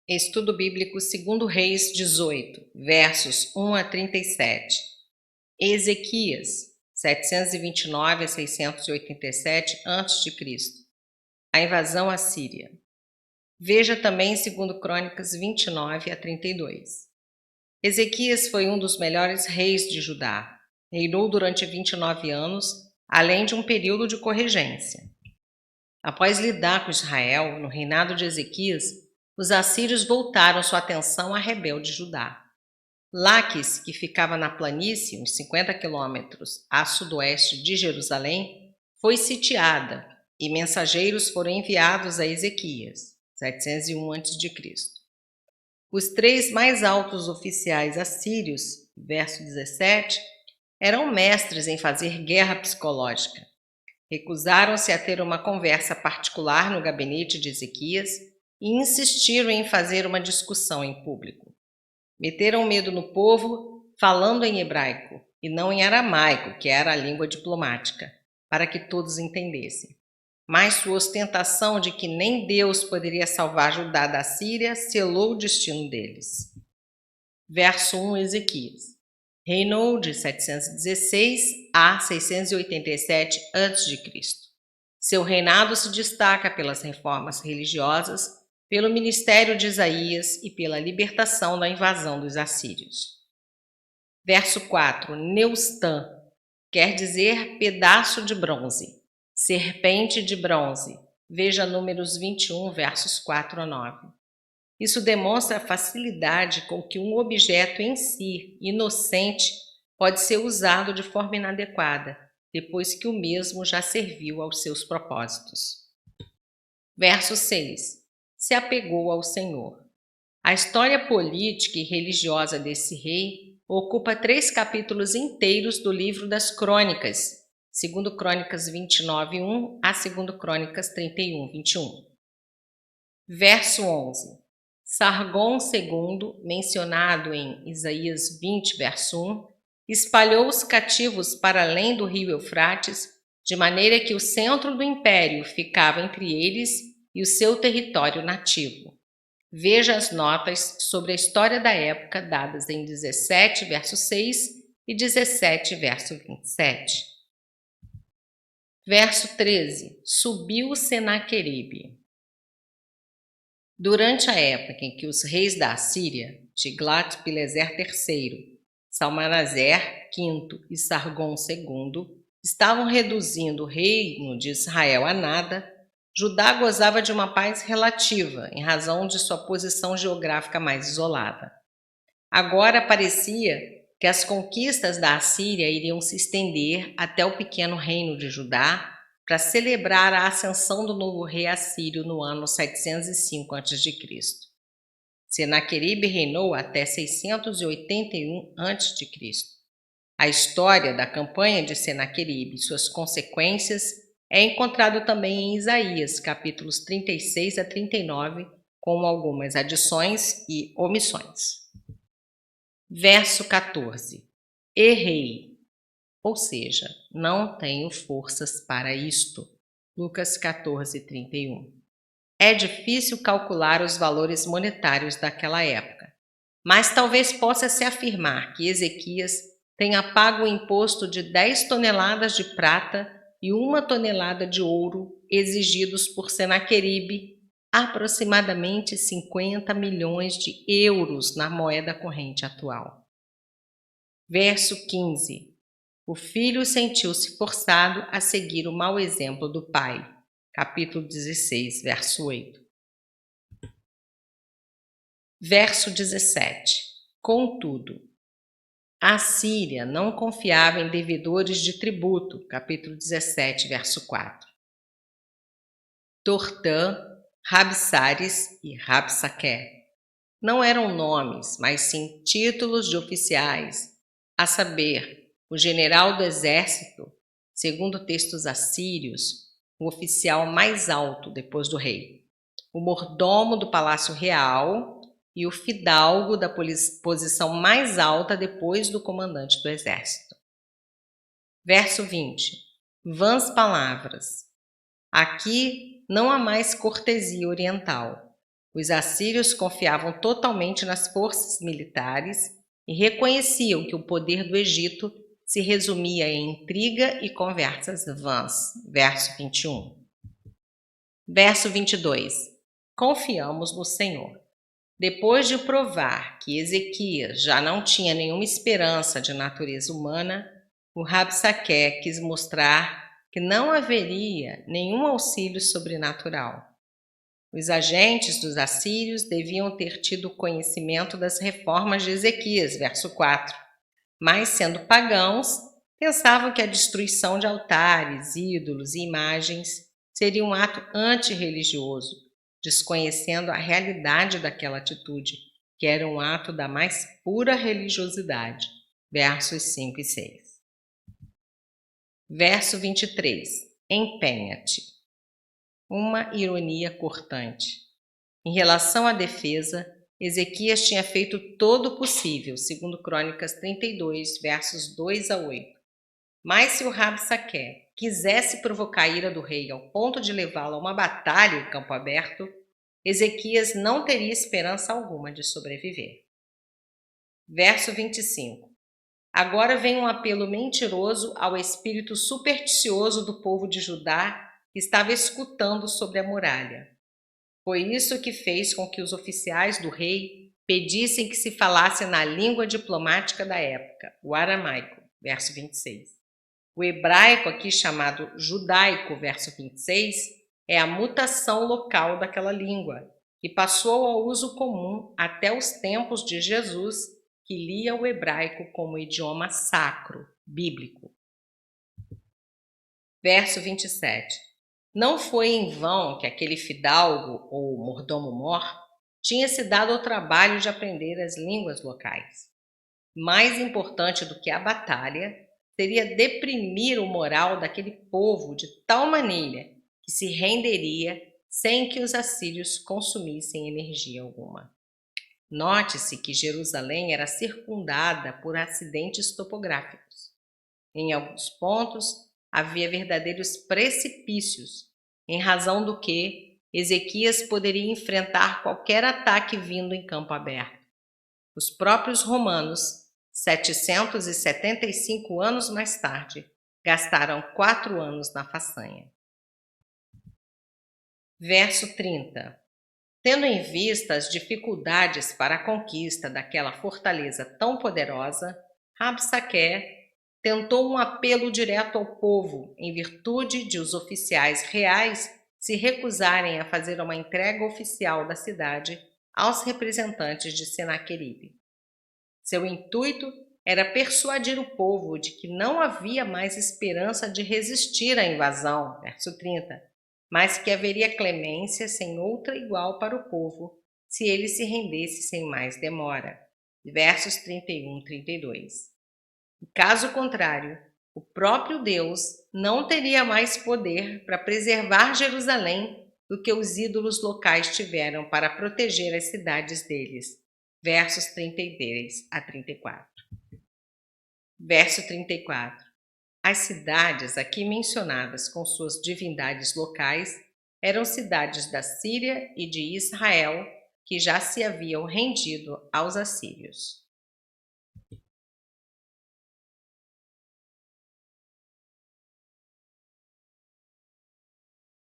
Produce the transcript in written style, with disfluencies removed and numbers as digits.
Estudo Bíblico 2 Reis 18, versos 1 a 37. Ezequias, 729 a 687 a.C. A invasão assíria. Veja também 2 Crônicas 29 a 32. Ezequias foi um dos melhores reis de Judá. Reinou durante 29 anos, além de um período de corregência. Após lidar com Israel, no reinado de Ezequias, os assírios voltaram sua atenção à rebelde Judá. Laquis, que ficava na planície, uns 50 quilômetros a sudoeste de Jerusalém, foi sitiada e mensageiros foram enviados a Ezequias, 701 a.C. Os 3 mais altos oficiais assírios, verso 17, eram mestres em fazer guerra psicológica. Recusaram-se a ter uma conversa particular no gabinete de Ezequias e insistiram em fazer uma discussão em público. Meteram medo no povo falando em hebraico e não em aramaico, que era a língua diplomática, para que todos entendessem. Mas sua ostentação de que nem Deus poderia salvar Judá da Síria selou o destino deles. Verso 1, Ezequias. Reinou de 716 a 687 a.C. Seu reinado se destaca pelas reformas religiosas, pelo ministério de Isaías e pela libertação da invasão dos assírios. Verso 4, Neustã, quer dizer pedaço de bronze, serpente de bronze. Veja Números 21, versos 4 a 9. Isso demonstra a facilidade com que um objeto em si, inocente, pode ser usado de forma inadequada, depois que o mesmo já serviu aos seus propósitos. Verso 6. Se apegou ao Senhor. A história política e religiosa desse rei ocupa 3 capítulos inteiros do livro das Crônicas, 2 Crônicas 29, 1 a 2 Crônicas 31, 21. Verso 11. Sargon II, mencionado em Isaías 20, verso 1, espalhou os cativos para além do rio Eufrates, de maneira que o centro do império ficava entre eles e o seu território nativo. Veja as notas sobre a história da época dadas em 17, verso 6 e 17, verso 27. Verso 13. Subiu Senaqueribe. Durante a época em que os reis da Assíria, Tiglat-Pileser III, Salmanaser V e Sargon II, estavam reduzindo o reino de Israel a nada, Judá gozava de uma paz relativa em razão de sua posição geográfica mais isolada. Agora parecia que as conquistas da Assíria iriam se estender até o pequeno reino de Judá, para celebrar a ascensão do novo rei assírio no ano 705 a.C. Senaqueribe reinou até 681 a.C. A história da campanha de Senaqueribe e suas consequências é encontrado também em Isaías, capítulos 36 a 39, com algumas adições e omissões. Verso 14. Errei. Ou seja, não tenho forças para isto. Lucas 14, 31. É difícil calcular os valores monetários daquela época, mas talvez possa-se afirmar que Ezequias tenha pago o imposto de 10 toneladas de prata e 1 tonelada de ouro exigidos por Senaqueribe, aproximadamente 50 milhões de euros na moeda corrente atual. Verso 15. O filho sentiu-se forçado a seguir o mau exemplo do pai. Capítulo 16, verso 8. Verso 17. Contudo, a Síria não confiava em devedores de tributo. Capítulo 17, verso 4. Tortã, Rabsares e Rabsaqué não eram nomes, mas sim títulos de oficiais, a saber, o general do exército, segundo textos assírios, o oficial mais alto depois do rei, o mordomo do palácio real e o fidalgo da posição mais alta depois do comandante do exército. Verso 20. Vãs palavras. Aqui não há mais cortesia oriental. Os assírios confiavam totalmente nas forças militares e reconheciam que o poder do Egito se resumia em intriga e conversas vãs. Verso 21. Verso 22. Confiamos no Senhor. Depois de provar que Ezequias já não tinha nenhuma esperança de natureza humana, o Rabsaque quis mostrar que não haveria nenhum auxílio sobrenatural. Os agentes dos assírios deviam ter tido conhecimento das reformas de Ezequias, verso 4, mas, sendo pagãos, pensavam que a destruição de altares, ídolos e imagens seria um ato antirreligioso, desconhecendo a realidade daquela atitude, que era um ato da mais pura religiosidade. Versos 5 e 6. Verso 23. Empenha-te. Uma ironia cortante. Em relação à defesa, Ezequias tinha feito todo o possível, segundo Crônicas 32, versos 2 a 8. Mas se o Rabsaque quisesse provocar a ira do rei ao ponto de levá-lo a uma batalha em campo aberto, Ezequias não teria esperança alguma de sobreviver. Verso 25. Agora vem um apelo mentiroso ao espírito supersticioso do povo de Judá que estava escutando sobre a muralha. Foi isso que fez com que os oficiais do rei pedissem que se falasse na língua diplomática da época, o aramaico, verso 26. O hebraico, aqui chamado judaico, verso 26, é a mutação local daquela língua, que passou ao uso comum até os tempos de Jesus, que lia o hebraico como idioma sacro, bíblico. Verso 27. Não foi em vão que aquele fidalgo, ou mordomo-mor, tinha se dado ao trabalho de aprender as línguas locais. Mais importante do que a batalha seria deprimir o moral daquele povo de tal maneira que se renderia sem que os assírios consumissem energia alguma. Note-se que Jerusalém era circundada por acidentes topográficos. Em alguns pontos, havia verdadeiros precipícios, em razão do que Ezequias poderia enfrentar qualquer ataque vindo em campo aberto. Os próprios romanos, 775 anos mais tarde, gastaram 4 anos na façanha. Verso 30. Tendo em vista as dificuldades para a conquista daquela fortaleza tão poderosa, Rabsaque tentou um apelo direto ao povo, em virtude de os oficiais reais se recusarem a fazer uma entrega oficial da cidade aos representantes de Senaqueribe. Seu intuito era persuadir o povo de que não havia mais esperança de resistir à invasão, verso 30, mas que haveria clemência sem outra igual para o povo, se ele se rendesse sem mais demora, versos 31 e 32. Caso contrário, o próprio Deus não teria mais poder para preservar Jerusalém do que os ídolos locais tiveram para proteger as cidades deles. Versos 32 a 34. Verso 34. As cidades aqui mencionadas com suas divindades locais eram cidades da Síria e de Israel que já se haviam rendido aos assírios.